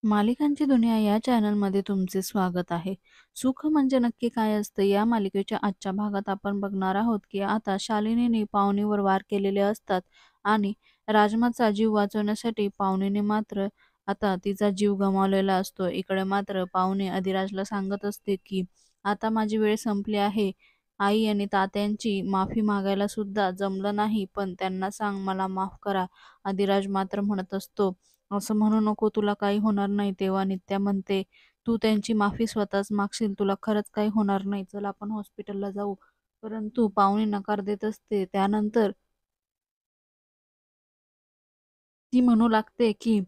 मालिकांची दुनिया या चॅनलमध्ये तुमचे स्वागत आहे. सुख म्हणजे नक्की काय असतं? या मालिकेच्या आजच्या भागात आपण बघणार आहोत, की आता शालिनीने पावनीवर वार केलेले असतात आणि राजमाचा जीव वाचवण्यासाठी पावनीने मात्र आता तिचा जीव गमावलेला असतो. इकडे मात्र पावनी अधिराजला सांगत असते, की आता माझी वेळ संपली आहे. आई आणि तात्यांची माफी मागायला सुद्धा जमलं नाही, पण त्यांना सांग मला माफ करा. अधिराज मात्र म्हणत असतो, असं म्हणू नको, तुला काही होणार नाही. तेव्हा नित्या म्हणते, "तू त्यांची माफी स्वतःच मागशील, तुला खरंच काही होणार नाही. चल आपण हॉस्पिटलला जाऊ." परंतु पाहुणी नकार देत असते. त्यानंतर ती म्हणू लागते, की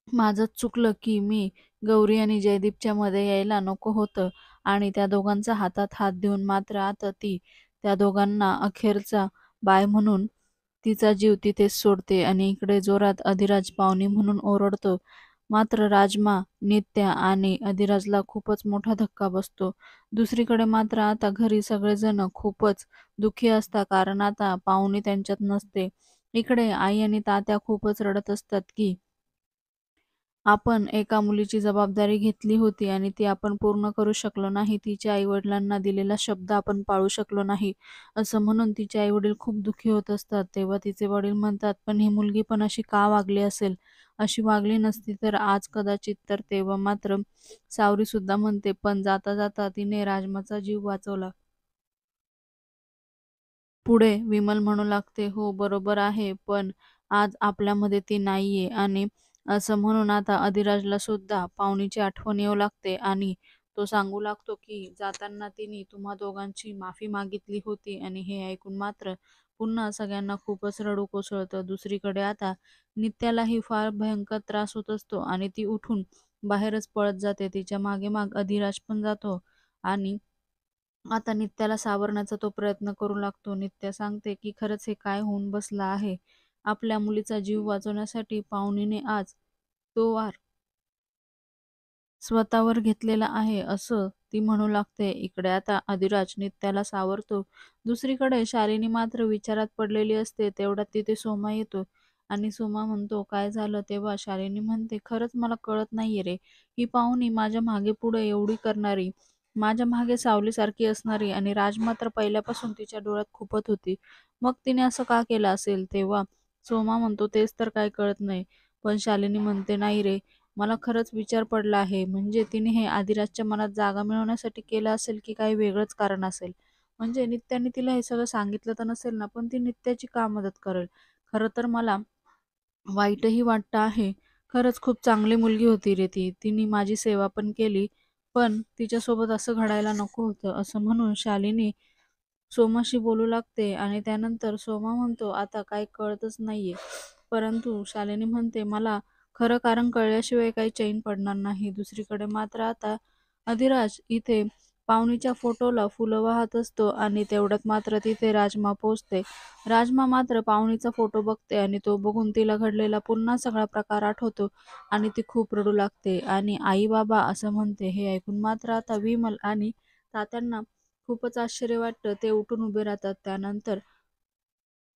माझंच चुकलं, की मी गौरी आणि जयदीपच्या मध्ये यायला नको होतं आणि त्या दोघांचा हातात हात देऊन मात्र आता ती त्या दोघांना अखेरचा बाय म्हणून तिचा जीव तिथेच सोडते आणि इकडे जोरात अधिराज पावनी म्हणून ओरडतो. मात्र राजमा, नित्या आणि अधिराजला खूपच मोठा धक्का बसतो. दुसरीकडे मात्र आता घरी सगळेजण खूपच दुःखी असतात कारण आता पावनी त्यांच्यात नसते. इकडे आई आणि तात्या खूपच रडत असतात, की आपण एका मुलीची जबाबदारी घेतली होती आणि ती आपण पूर्ण करू शकलो नाही. तिच्या आई-वडिलांना दिलेला शब्द आपण पाळू शकलो नाही, असं म्हणून तिचे आई-वडील खूप दुःखी होत असतात. तेव्हा तिचे वडील म्हणतात, "पण ही मुलगी पण अशी का वागली असेल? अशी वागली नसती तर आज कदाचित." तर तेव्हा मात्र सावरीसुद्धा म्हणते, "पण जाता-जाता तिने राजमाचा जीव वाचवला." पुढे विमल म्हणू लागते, "हो, बरोबर आहे, पण आज आपल्यामध्ये ती नाहीये." आणि असं म्हणून आता अधिराजला सुद्धा पाहुणीची आठवण येऊ लागते आणि तो सांगू लागतो, की जाताना तिने तुम्हा दोघांची माफी मागितली होती आणि हे ऐकून मात्र पुन्हा सगळ्यांना खूपच रडू कोसळतं. दुसरीकडे आता नित्यालाही फार भयंकर त्रास होत असतो आणि ती उठून बाहेरच पळत जाते. तिच्या मागे अधिराज पण जातो आणि आता नित्याला सावरण्याचा तो प्रयत्न करू लागतो. नित्या सांगते, की खरंच हे काय होऊन बसलं आहे. आपल्या मुलीचा जीव वाचवण्यासाठी पावनीने आज तो वार स्वतःवर घेतलेला आहे, असं ती म्हणू लागते. इकडे आता अधिराज नित्याला सावरतो. दुसरीकडे शालिनी मात्र विचारात पडलेली असते. तेवढ्यात तिथे सोमा येतो आणि सोमा म्हणतो, "काय झालं?" तेव्हा शालिनी म्हणते, "खरंच मला कळत नाहीये रे. ही पाहुणी माझ्या मागे-पुढे एवढी करणारी, माझ्या मागे सावलीसारखी असणारी आणि राज मात्र पहिल्यापासून तिच्या डोळ्यात खुपत होती. मग तिने असं का केलं असेल?" तेव्हा सोमा म्हणतो, "तेच तर काही कळत नाही." पण शालिनी म्हणते, "नाही रे, मला खरंच विचार पडला आहे. म्हणजे तिने हे आदिराजच्या मनात जागा मिळवण्यासाठी केलं असेल, की काही वेगळंच कारण असेल. म्हणजे नित्याने तिला हे सगळं सांगितलं तर नसेल ना, पण ती नित्याची का मदत करेल? खरं तर मला वाईटही वाटतं आहे. खरंच खूप चांगली मुलगी होती रे ती. तिने माझी सेवा पण केली. पण तिच्यासोबत असं घडायला नको होतं." असं म्हणून शालिनी सोमाशी बोलू लागते आणि त्यानंतर सोमा म्हणतो, "आता काही कळतच नाहीये." परंतु शालिनी म्हणते, "मला खरं कारण कळल्याशिवाय काही चैन पडणार नाही." दुसरीकडे मात्र आता अधिराज इथे पाहुणीच्या फोटोला फुलं वाहत असतो आणि तेवढ्यात मात्र तिथे राजमा पोहोचते. राजमा मात्र पाहुणीचा फोटो बघते आणि तो बघून तिला घडलेला पुन्हा सगळा प्रकार आठवतो आणि ती खूप रडू लागते आणि "आई-बाबा" असं म्हणते. हे ऐकून मात्र आता विमल आणि तात्यांना खूपच आश्चर्य वाटतं. ते उठून उभे राहतात. त्यानंतर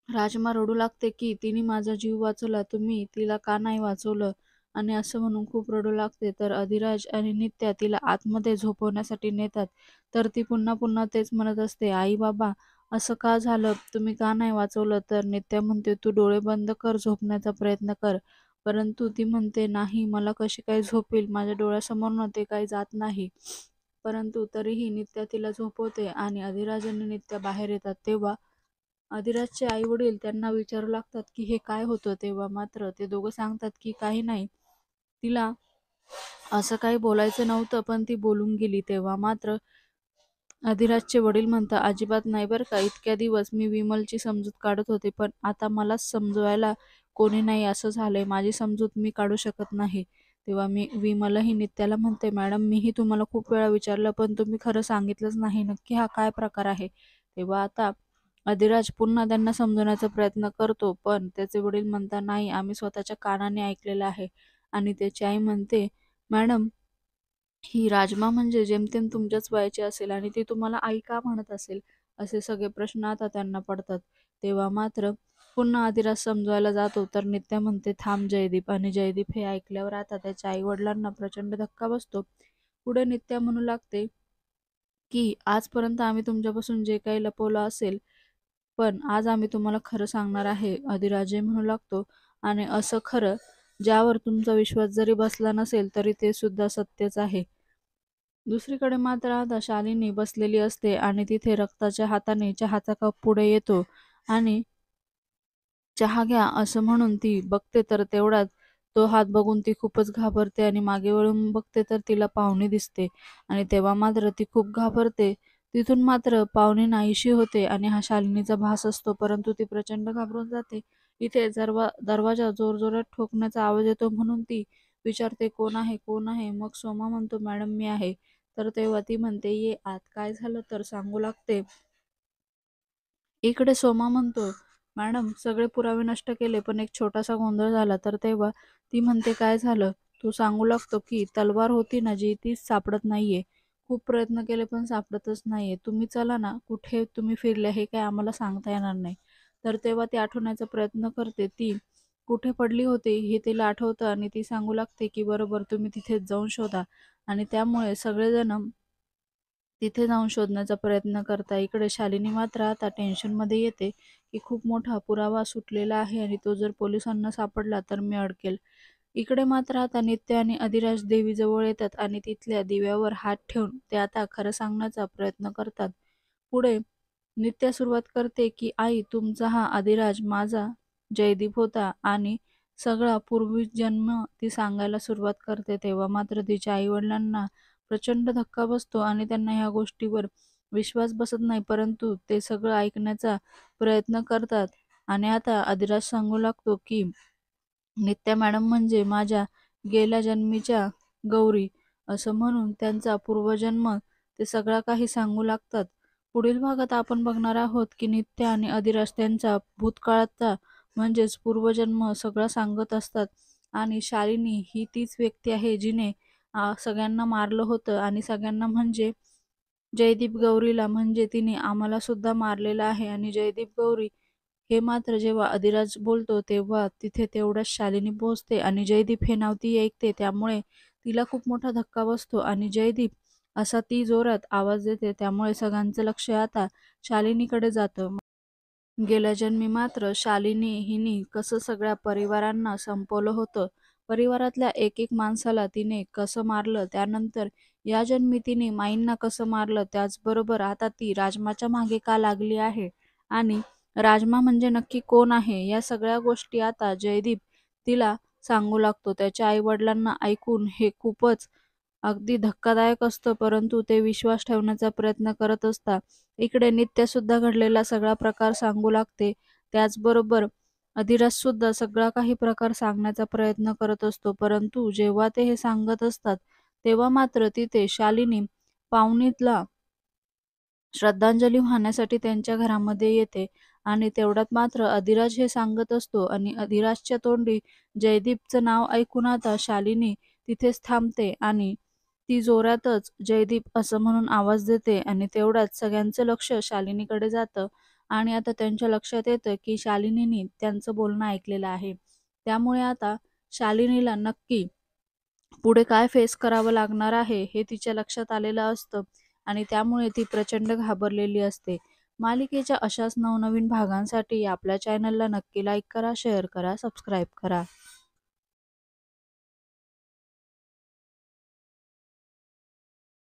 राजमा रडू लागते, की "तिने माझा जीव वाचवला, तुम्ही तिला का नाही वाचवलं?" आणि असं म्हणून खूप रडू लागते. तर अधिराज आणि नित्या तिला आतमध्ये झोपवण्यासाठी नेतात. तर ती पुन्हा-पुन्हा तेच म्हणत असते, "आई-बाबा, असं का झालं? तुम्ही का नाही वाचवलं?" तर नित्या म्हणते, "तू डोळे बंद कर, झोपण्याचा प्रयत्न कर." परंतु ती म्हणते, "नाही, मला कशी काय झोप येईल? माझ्या डोळ्यासमोरनं ते काही जात नाही." परंतु तरीही नित्या तिला झोपवते आणि अधिराज आणि नित्या बाहेर येतात. तेव्हा अधिराजचे आई-वडील त्यांना विचारू लागतात, की "हे काय होतं?" तेव्हा मात्र ते दोघं सांगतात, की "काही नाही. तिला असं काही बोलायचं नव्हतं, पण ती बोलून गेली." तेव्हा मात्र अधिराजचे वडील म्हणतात, "अजिबात नाही बरं का. इतक्या दिवस मी विमलची समजूत काढत होते, पण आता मलाच समजवायला कोणी नाही असं झालंय. माझी समजूत मी काढू शकत नाही." तेव्हा विमलही नित्याला म्हणते, "मॅडम, मीही तुम्हाला खूप वेळा विचारलं, पण तुम्ही खरं सांगितलंच नाही. नक्की हा काय प्रकार आहे?" तेव्हा आता अधिराज पुन्हा त्यांना समजवण्याचा प्रयत्न करतो, पण त्याचे वडील म्हणतात, "नाही, आम्ही स्वतःच्या कानाने ऐकलेलं आहे." आणि त्याची आई म्हणते, "मॅडम, ही राजमा म्हणजे जेमतेम तुमच्याच वयाची असेल आणि ती तुम्हाला आई का म्हणत असेल?" असे सगळे प्रश्न आता त्यांना पडतात. तेव्हा मात्र पुन्हा अधिराज समजवायला जातो तर नित्या म्हणते थांब जयदीप, आणि जयदीप हे ऐकल्यावर आता त्याच्या आई वडिलांना प्रचंड धक्का बसतो. पुढे नित्या म्हणू लागते की आजपर्यंत आम्ही तुमच्यापासून जे काही लपवलं असेल, पण आज आम्ही तुम्हाला खरं सांगणार आहे. अधिराजे म्हणू लागतो, आणि असं खरं ज्यावर तुमचा विश्वास जरी बसला नसेल तरी ते सुद्धा सत्यच आहे. दुसरीकडे मात्र आता शालिनी बसलेली असते आणि तिथे रक्ताच्या हाताने चहाचा कप पुढे येतो आणि चहा घ्या असं म्हणून ती बघते तर तेवढ्यात तो हात बघून ती खूपच घाबरते आणि मागे वळून बघते तर तिला पाहुणे दिसते आणि तेव्हा मात्र ती खूप घाबरते. तिथून मात्र पाहुणे नाहीशी होते आणि हा शालिनीचा भास असतो, परंतु ती प्रचंड घाबरून जाते. इथे दरवाजा जोरजोरात ठोकण्याचा आवाज येतो म्हणून ती विचारते कोण आहे, कोण आहे? मग सोमा म्हणतो मॅडम मी आहे. तर तेव्हा ती म्हणते ये आत. काय झालं तर सांगू लागते. इकडे सोमा म्हणतो, मॅडम सगळे पुरावे नष्ट केले पण एक छोटासा गोंधळ झाला. तर तेव्हा ती म्हणते काय झालं? तो सांगू लागतो की तलवार होती ना जी ती सापडत नाहीये. खूप प्रयत्न केले पण सापडतच नाहीये. तुम्ही चला ना, कुठे तुम्ही फिरले हे काय आम्हाला सांगता येणार नाही. तर तेव्हा ती आठवण्याचा प्रयत्न करते. ती कुठे पडली होती हे तिला आठवतं आणि ती सांगू लागते की बरोबर तुम्ही तिथेच जाऊन शोधा. आणि त्यामुळे सगळेजण तिथे जाऊन शोधण्याचा प्रयत्न करता. इकडे शालिनी मात्र आता टेन्शनमध्ये येते की खूप मोठा पुरावा सुटलेला आहे आणि तो जर पोलिसांना सापडला तर मी अडकेल. इकडे मात्र आता नित्य आणि अधिराज देवीजवळ येतात आणि तिथल्या दिव्यावर हात ठेवून ते आता खरं सांगण्याचा प्रयत्न करतात. पुढे नित्या सुरुवात करते की आई तुमचा हा अधिराज माझा जयदीप होता आणि सगळा पूर्वी जन्म ती सांगायला सुरुवात करते. तेव्हा मात्र तिच्या आई-वडिलांना प्रचंड धक्का बसतो आणि त्यांना ह्या गोष्टीवर विश्वास बसत नाही, परंतु ते सगळं ऐकण्याचा प्रयत्न करतात. आणि आता अधिराज सांगू लागतो की नित्या मॅडम म्हणजे माझ्या गेल्या जन्मीच्या गौरी, असं म्हणून त्यांचा पूर्वजन्म ते सगळा काही सांगू लागतात. पुढील भागात आपण बघणार आहोत की नित्या आणि अधिराज त्यांचा भूतकाळाचा म्हणजेच पूर्वजन्म सगळा सांगत असतात आणि शालिनी ही तीच व्यक्ती आहे जिने सगळ्यांना मारलं होतं आणि सगळ्यांना म्हणजे जयदीप गौरीला म्हणजे तिने आम्हाला सुद्धा मारलेलं आहे. आणि जयदीप गौरी हे मात्र जेव्हा अधिराज बोलतो तेव्हा तिथे तेवढ्याच शालिनी पोहोचते आणि जयदीप हे नाव ती ऐकते. त्यामुळे तिला खूप मोठा धक्का बसतो आणि जयदीप असा ती जोरात आवाज देते. त्यामुळे सगळ्यांचं लक्ष आता शालिनीकडे जातं. गेल्या जन्मी मात्र शालिनी हिने कसं सगळ्या परिवारांना संपवलं होतं. परिवारातल्या एक एक माणसाला तिने कसं मारलं, त्यानंतर या जन्मी तिने माईंना कसं मारलं, त्याचबरोबर आता ती राजमाच्या मागे का लागली आहे आणि राजमा म्हणजे नक्की कोण आहे, या सगळ्या गोष्टी आता जयदीप तिला सांगू लागतो. त्याच्या आई-वडिलांना ऐकून हे खूपच अगदी धक्कादायक असतं, परंतु ते विश्वास ठेवण्याचा प्रयत्न करत असतात. इकडे नित्यासुद्धा घडलेला सगळा प्रकार सांगू लागते. त्याचबरोबर अधिराजसुद्धा सगळा काही प्रकार सांगण्याचा प्रयत्न करत असतो. परंतु जेव्हा ते हे सांगत असतात, तेव्हा मात्र तिथे शालिनी पाहुणीतला श्रद्धांजली वाहण्यासाठी त्यांच्या घरामध्ये येते आणि तेवढ्यात मात्र अधिराज हे सांगत असतो आणि अधिराजच्या तोंडी जयदीपचं नाव ऐकून आता शालिनी तिथेच थांबते आणि ती जोरातच जयदीप असं म्हणून आवाज देते आणि तेवढ्यात सगळ्यांचं लक्ष शालिनीकडे जातं आणि आता त्यांच्या लक्षात येतं की शालिनीने त्यांचं बोलणं ऐकलेलं आहे. त्यामुळे आता शालिनीला नक्की पुढे काय फेस करावं लागणार आहे हे तिच्या लक्षात आलेलं असतं आणि त्यामुळे ती प्रचंड घाबरलेली असते. मालिकेच्या अशाच नवनवीन भागांसाठी आपल्या चॅनलला नक्की लाईक करा, शेअर करा, सबस्क्राईब करा.